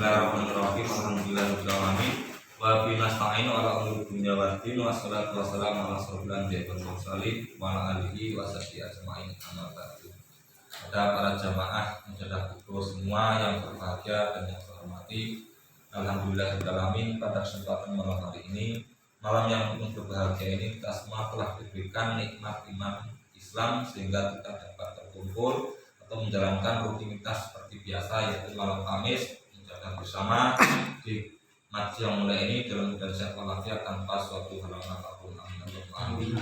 Bismillahirrahmanirrahim. Alhamdulillahirabbil alamin. Wa bihi nasta'inu ala umuri dunya waddin. Wassalatu wassalamu ala rasulillah wal mursalin wa ala alihi wa sahbihi ajma'in. Amma ba'du. Pada para jamaah mujadah kudus semua yang berbahagia dan yang terhormati, alhamdulillahirabbil alamin, pada kesempatan malam hari ini, malam yang penuh berbahagia ini, kita semua telah diberikan nikmat iman Islam sehingga kita dapat berkumpul atau menjalankan rutinitas seperti biasa, yaitu malam Kamis menjaga bersama di masjid yang mulia ini dalam keadaan sehat walafiat tanpa suatu halangan apapun. Amin.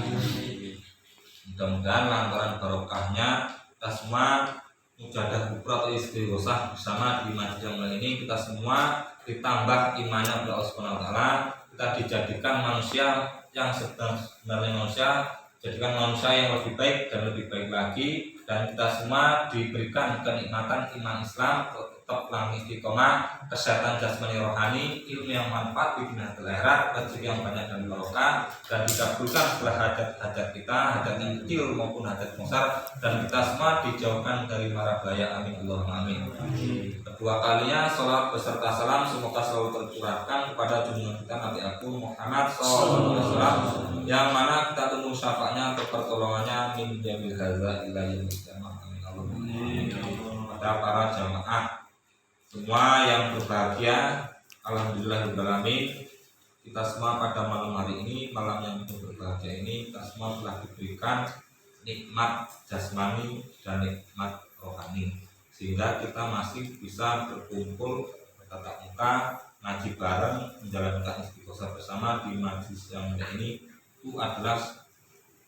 Mudah-mudahan lantaran barokahnya kita semua mujadah kubra atau istighosah bersama di masjid yang mulia ini, kita semua ditambah imannya kepada Allah Subhanahu wa taala, kita dijadikan manusia yang sebenarnya manusia, jadikan manusia yang lebih baik dan lebih baik lagi, dan kita semua diberikan kenikmatan iman Islam, tetap lang istiqomah, kesehatan jasmani rohani, ilmu yang manfaat di dunia akhirat, rezeki yang banyak dan barokah, dan dikabulkan segala hajat-hajat kita, hajat yang kecil maupun hajat besar, dan kita semua dijauhkan dari mara bahaya. Amin Allahumma amin. Kedua kalinya salat beserta salam semoga selalu tercurahkan kepada junjungan kita Nabi Agung Muhammad SAW, yang mana kita tunggu syafaatnya atau pertolongannya min jamil hadza ila yaumil qiyamah. Amin Allahumma amin. Pada para jamaah semua yang berbahagia, alhamdulillahirabbil alamin, kita semua pada malam hari ini, malam yang berbahagia ini, kita semua telah diberikan nikmat jasmani dan nikmat rohani, sehingga kita masih bisa berkumpul bertatap muka, ngaji bareng, menjalankan istighosah bersama di majlis yang mulia ini. Itu adalah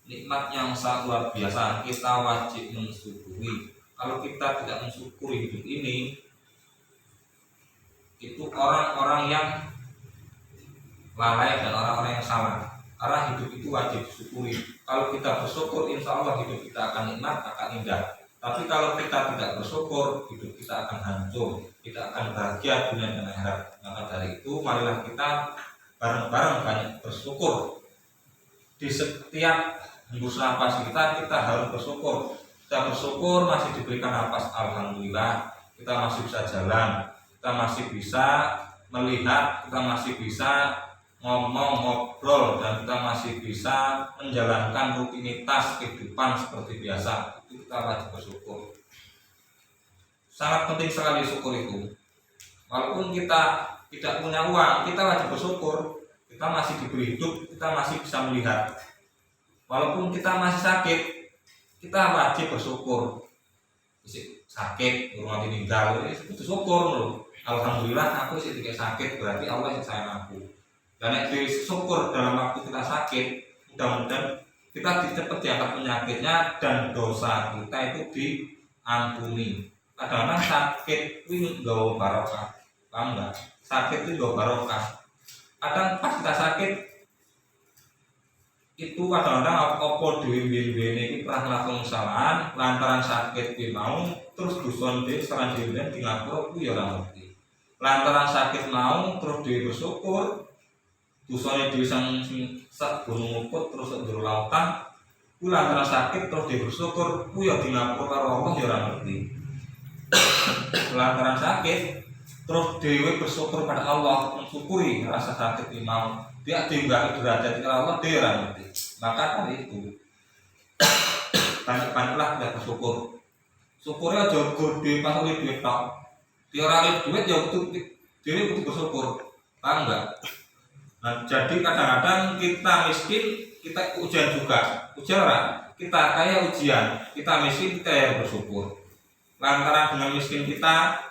nikmat yang sangat luar biasa, kita wajib mensyukuri. Kalau kita tidak mensyukuri hidup ini, itu orang-orang yang lalai dan orang-orang yang salah. Karena hidup itu wajib disyukuri. Kalau kita bersyukur, insya Allah hidup kita akan nikmat, akan indah. Tapi kalau kita tidak bersyukur, hidup kita akan hancur, kita akan bahagia dunia dan akhirat. Maka dari itu, marilah kita bareng-bareng banyak bersyukur. Di setiap hembus nafas kita harus bersyukur. Kita bersyukur masih diberikan nafas, alhamdulillah. Kita masih bisa jalan, kita masih bisa melihat, kita masih bisa ngomong, ngobrol, dan kita masih bisa menjalankan rutinitas kehidupan seperti biasa. Itu kita wajib bersyukur. Sangat penting sekali syukur itu. Walaupun kita tidak punya uang, kita wajib bersyukur. Kita masih diberi hidup, kita masih bisa melihat. Walaupun kita masih sakit, kita wajib bersyukur. Sakit, rumah meninggal, itu syukur loh. Alhamdulillah aku sih tidak sakit, berarti Allah yang sayang aku. Dan itu syukur dalam waktu kita sakit, mudah-mudahan kita cepat diangkat penyakitnya dan dosa kita itu diampuni. Kadang-kadang sakit itu gak barokah, paham nggak? Sakit itu gak barokah. Kadang pas kita sakit itu kadang-kadang apa dewi-dewi ini pernah melakukan kesalahan lantaran sakit di mau, terus dusun di sekarang dewi di ngapura itu ya orang ngerti. Lantaran sakit mau terus dewi bersyukur, dusunnya dewi sang sak gunung ukut terus sak jero lautan, ku lantaran sakit terus dewi bersyukur, ku ya di ngapura karo Allah ya orang ngerti. Lantaran sakit terus dewi bersyukur pada Allah, mensyukuri rasa sakit di mau, dia tinggal derajat kepada Allah, dia orang ngerti. Maka dari itu banyak-banyaklah kita bersyukur. Syukurnya jauh gede pas oleh duit tok. Dia orang duit jauh butuh, dia butuh bersyukur, paham enggak? Nah, jadi kadang-kadang kita miskin, kita ujian juga. Ujian orang, kita kaya ujian, kita miskin, kita yang bersyukur. Lantaran dengan miskin kita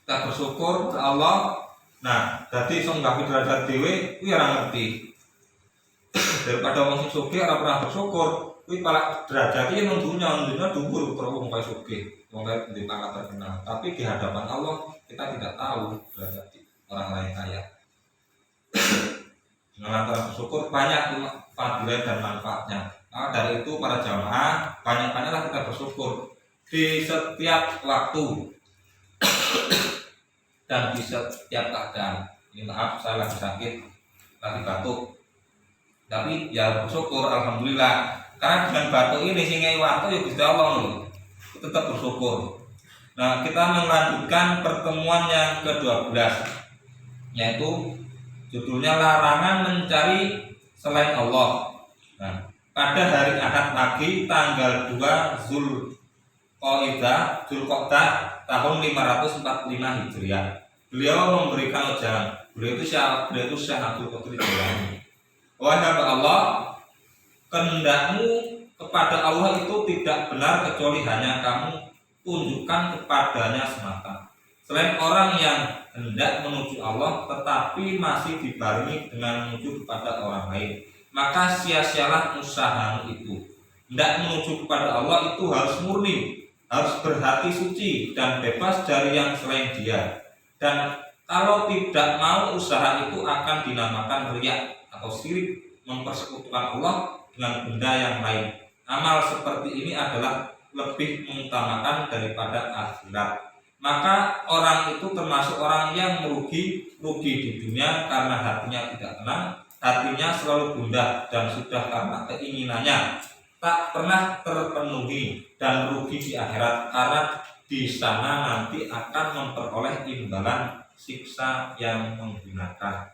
bersyukur ke Allah. Nah, jadi iso nggawe derajat dhewe kuwi ora ngerti. Daripada wong sing sugih ora pernah bersyukur, kuwi malah derajate nang dunya dhuwur karo wong kaya sugih, wong kaya di pangkat terkenal. Tapi di hadapan Allah kita tidak tahu derajat orang lain kaya. Dengan antara bersyukur banyak fadilah dan manfaatnya. Nah, dari itu para jamaah banyak-banyaklah kita bersyukur di setiap waktu dan di setiap keadaan. Ini maaf saya lagi sakit, lagi batuk, tapi ya bersyukur alhamdulillah. Karena dengan batuk ini sehingga waktu ya Gusti Allah loh, tetap bersyukur. Nah, kita melanjutkan pertemuan yang ke-12, yaitu judulnya larangan mencari selain Allah. Nah, pada hari Ahad pagi tanggal 2 Zulqa'dah tahun 545 Hijriah, beliau memberikan ujangan. Beliau itu Syekh Abdul Qadir Jailani. Wahai hamba Allah, kehendakmu kepada Allah itu tidak benar kecuali hanya kamu tunjukkan kepadanya semata. Selain orang yang hendak menuju Allah tetapi masih dibarengi dengan menuju kepada orang lain, maka sia-sialah usahamu itu. Hendak menuju kepada Allah itu harus murni, harus berhati suci dan bebas dari yang selain Dia. Dan kalau tidak mau, usaha itu akan dinamakan riya atau syirik, mempersekutukan Allah dengan benda yang lain. Amal seperti ini adalah lebih mengutamakan daripada akhirat. Maka orang itu termasuk orang yang rugi di dunia karena hatinya tidak tenang, hatinya selalu gundah, dan sudah karena keinginannya tak pernah terpenuhi, dan rugi di akhirat karena di sana nanti akan memperoleh imbalan siksa yang menghinakan.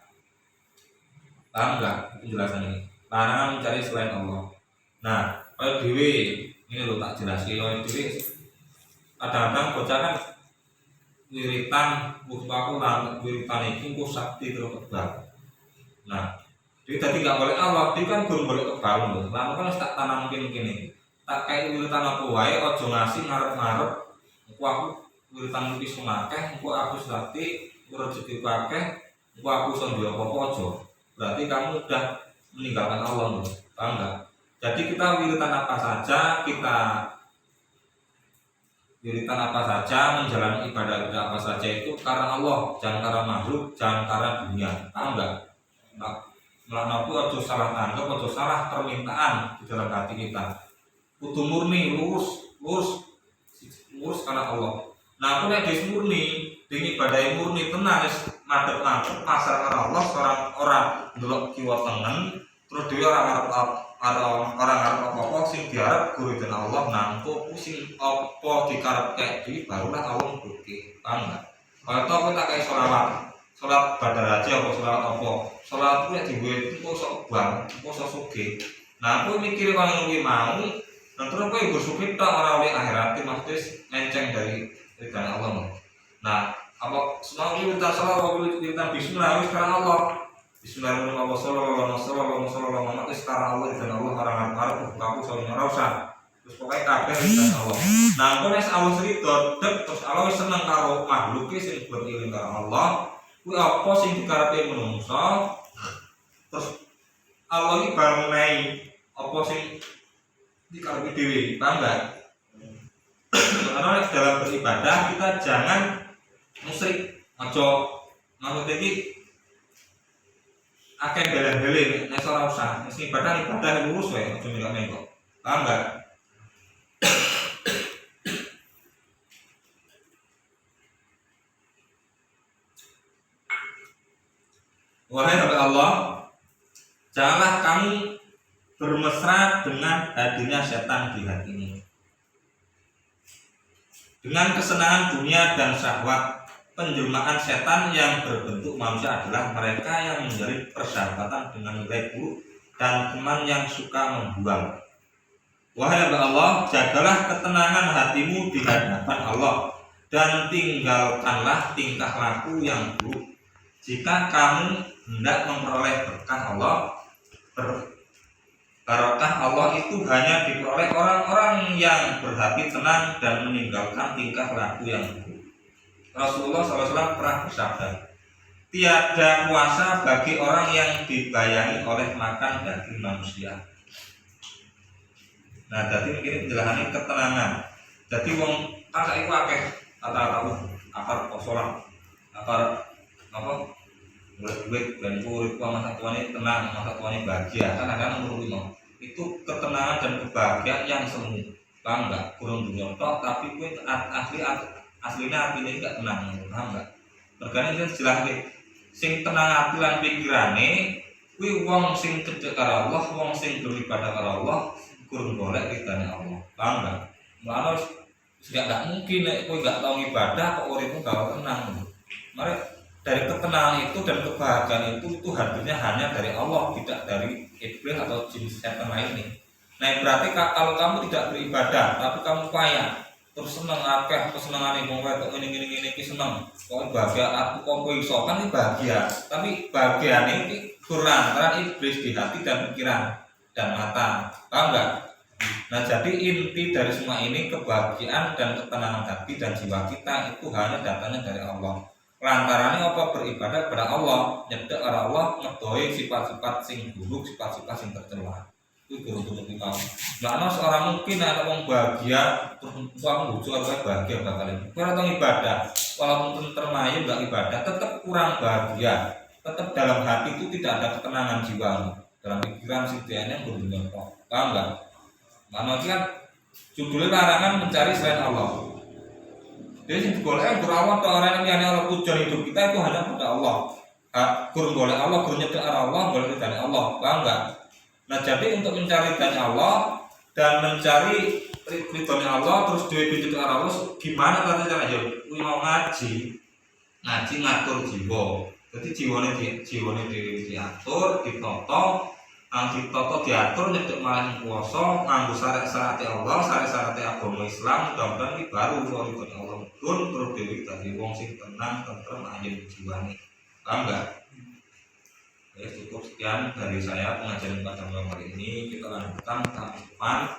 Paham nggak penjelasan ini? Larangan mencari selain Allah. Nah, kalau dewi ini lo tak jelasin, kalau dewi kadang-kadang bocah kan wiritan, aku lanjut wiritan itu ku sakti terus kebal. Nah, jadi tadi nggak boleh Allah, dia kan belum boleh kebal loh. Lalu kan tak tanam mungkin ini, tak kayak wiritan aku wae, ojo ngasih ngarep-ngarep. Aku wiritan lebih semakeh, aku sakti, rezeki pakai, aku sondio apa ojo. Berarti kamu udah meninggalkan Allah loh, paham nggak? Jadi kita wiritan apa saja, menjalani ibadah kita apa saja itu karena Allah, jangan karena makhluk, jangan karena dunia, paham nggak? Melakukan ojo salah tanggap, ojo salah permintaan di dalam hati kita. Kudu murni, lurus karena Allah. Nah, aku nek des murni, dengan ibadah murni tenan wis madhep-madhep pasar karena Allah, orang ndelok kiwa tengen, terus dhewe orang arep apa-apa sing diarep guru den Allah, nangko sing apa dikarepke iki barulah Allah ngbuke. Paham enggak? Kaya to aku tak kei salat badar aja apa salat apa. Salat kuwi diwe kok sok bang, kok sok sugih. Nah, aku mikir kaya kuwi mau, dan terus kowe nggo sugih tok ora oleh akhirat, maksudnya menceng dari ridha Allah. Nah, apa semua kita salah kita bismillah wis karena Allah. Bismillahirrahmanirrahim. Sallallahu alaihi Allah dan Allah orang-orang aku soalnya ora usah. Terus pokoke kabeh dan Allah. Nah, kok nek Allah cerita terus Allah wis seneng karo makhluke sing berilmu karo Allah. Kuwi apa sing dikarepe menungso? Terus Allah iki bareng menehi apa sing dikarepe dhewe, paham enggak? Karena dalam beribadah kita jangan musyrik, maksud iki akeh bela-beli nek ora usah. Wis ibadah lurus wae, aja mengko. Paham enggak? Wahai hamba Allah, janganlah kamu bermesra dengan hadirnya setan di hatimu. Dengan kesenangan dunia dan syahwat, penjelmaan setan yang berbentuk manusia adalah mereka yang menjalin persahabatan dengan nilai buruk dan teman yang suka membuang. Wahai hamba Allah, jagalah ketenangan hatimu di hadapan Allah dan tinggalkanlah tingkah laku yang buruk. Jika kamu hendak memperoleh berkah Allah, barokah Allah itu hanya diperoleh orang-orang yang berhati tenang dan meninggalkan tingkah laku yang buruk. Rasulullah SAW pernah bersabda, tiada puasa bagi orang yang dibayangi oleh makan daging manusia. Nah, jadi mungkin penjelasannya ketenangan. Jadi wong kan saiki akeh kata-kata akar posolan, akar apa? Duit dan urip masa tuane tenang, masa tuane bahagia. Kan ada nomor 5. Itu ketenangan dan kebahagiaan yang semu. Paham enggak? Kurang dunia tok tapi kowe aslinya hatinya enggak tenang. Paham enggak? Mergane kan jelas sing tenang hati lan pikirane kuwi wong sing cedhek karo Allah, wong sing beribadah karo Allah, kurang golek ridane Allah. Paham enggak? Mulane Enggak mungkin nek kowe enggak tau ibadah kok uripmu gak tenang. Mari dari ketenangan itu dan kebahagiaan itu hadirnya hanya dari Allah, tidak dari iblis atau jin setan lain. Nah berarti kalau kamu tidak beribadah tapi kamu payah terus seneng akeh kesenengane wong wedok ngene iki seneng kok bahagia aku kok kowe iso kan iki bahagia tapi bahagiane iki kurang karena iblis di hati dan pikiran dan mata, paham enggak? Nah jadi inti dari semua ini kebahagiaan dan ketenangan hati dan jiwa kita itu hanya datangnya dari Allah. Lantarannya apa? Beribadah kepada Allah, nyedek kepada Allah, ngedoi sifat-sifat sing buruk, sifat-sifat sing tercela. Itu guru-guru kita. Karena seorang mungkin ada orang bahagia, terus kamu bujuk apa bahagia bakal ini. Kalau tentang ibadah, walaupun termayu nggak ibadah, tetap kurang bahagia. Tetap dalam hati itu tidak ada ketenangan jiwa. Dalam pikiran sitiannya berdunia kok, paham nggak? Karena kan judulnya larangan mencari selain Allah. Jadi yang digolek berawal atau orang yang Allah tujuan hidup kita itu hanya pada Allah. Kurang boleh Allah, kurang nyedek Allah, boleh dari Allah, paham nggak? Nah jadi untuk mencari ridhonya Allah dan mencari ridhonya Allah terus duit Allah gimana caranya? Ya, mau ngaji ngatur jiwa. Jadi jiwane diatur, ditoto, diatur nyedek malah kuwasa nganggo syarat-syarat Allah, syarat-syarat agama Islam, mudah-mudahan iki baru ridhonya Allah pun terus dewi dadi wong sing tenang, tentrem, ayem jiwane. Paham enggak? Ya cukup sekian dari saya pengajian pada malam hari ini. Kita lanjutkan tahap depan.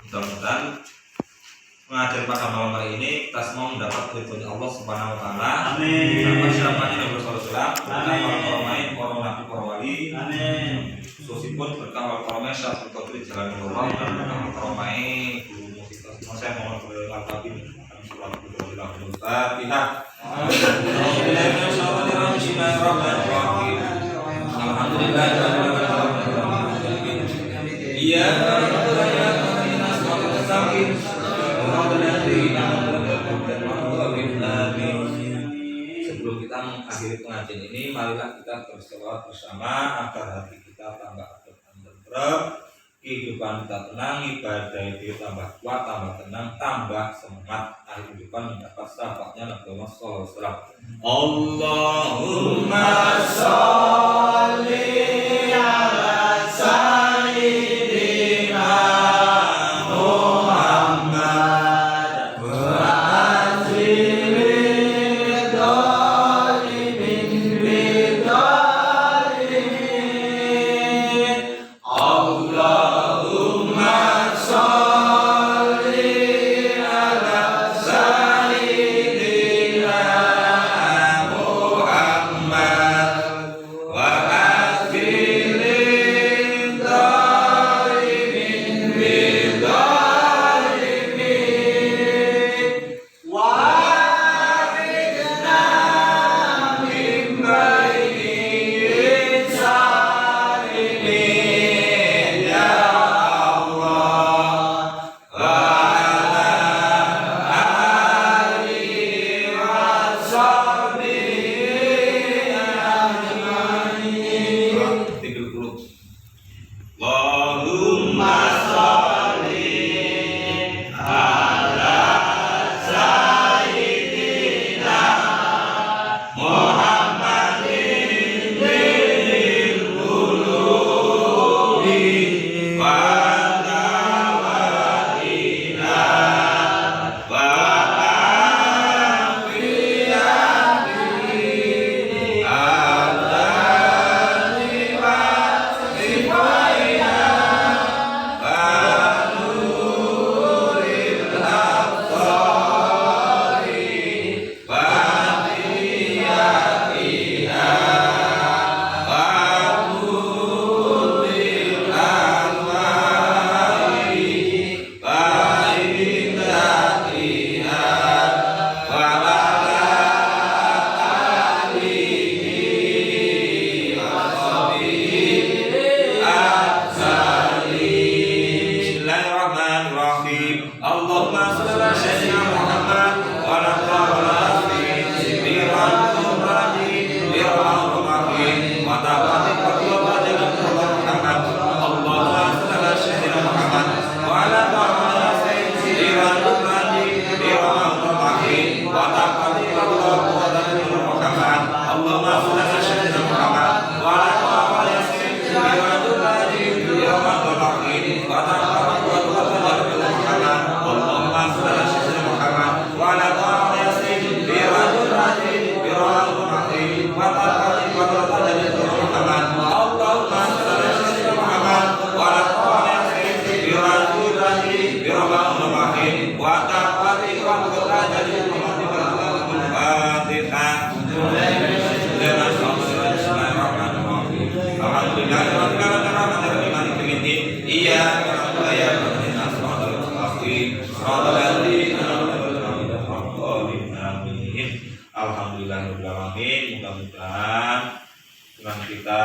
Mudah-mudahan pengajian pada malam hari ini kita semua mendapat ridhonya Allah Subhanahu wa taala. Amin. Sampai syafaatnya Nabi sallallahu alaihi wasallam, para main, para nabi, para wali. Amin. Khususipun berkah al-Qur'an Syaikhul Qadir Jalalullah dan para main guru musik semua saya mohon berlapati surat Al-Fatihah. Sebelum kita mengakhiri pengajian ini, marilah kita berselawat bersama agar hati kita tambah adem dan tentrem, kehidupan kita tenang, ibadah itu tambah kuat, tambah tenang, tambah semangat. Akhir kehidupan mendapat syafaatnya Nabi Muhammad SAW. Allahumma sholli ala sayyidina Muhammad wa azilid dhalimin bidalimin. Allahumma sholli ala sayyidina Muhammad wa azilid dhalimin bidalimin. Wa aridna min baini salimin ya Allah wa ala alihi wa sahbihi ajma'in. 30. Allahumma sholli ala sayyidina Muhammadin lil qulubi wa dawa'ina wa afiyah Alhamdulillahirabbil alamin. Mudah-mudahan dengan kita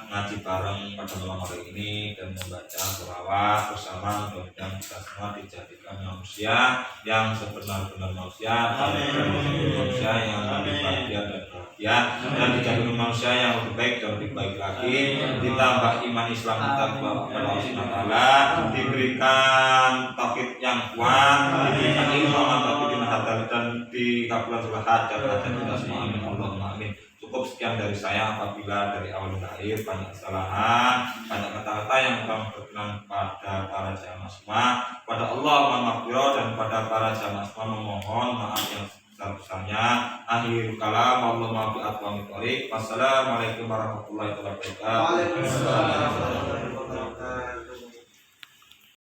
ngaji bareng pada malam hari ini dan membaca sholawat bersama, mudah-mudahan kita semua dijadikan manusia yang sebenar-benar manusia, manusia yang lebih bahagia dan bahagia, dan dijadikan manusia yang lebih baik dan lebih baik lagi, ditambah iman Islam kita kepada Allah Subhanahu wa taala, diberikan tauhid yang kuat, diberikan ilmu dan dikabulkan hajat kita semua, amin Allahumma amin. Cukup sekian dari saya. Apabila dari awal hingga akhir banyak kesalahan, banyak kata-kata yang kurang berkenan pada para jamaah semua, pada Allah mohon maghfirah, dan pada para jamaah semua memohon maaf yang sebesar-besarnya. Akhir kalam, Allahumma bi'atwa min thoriq. Wassalamualaikum warahmatullahi wabarakatuh.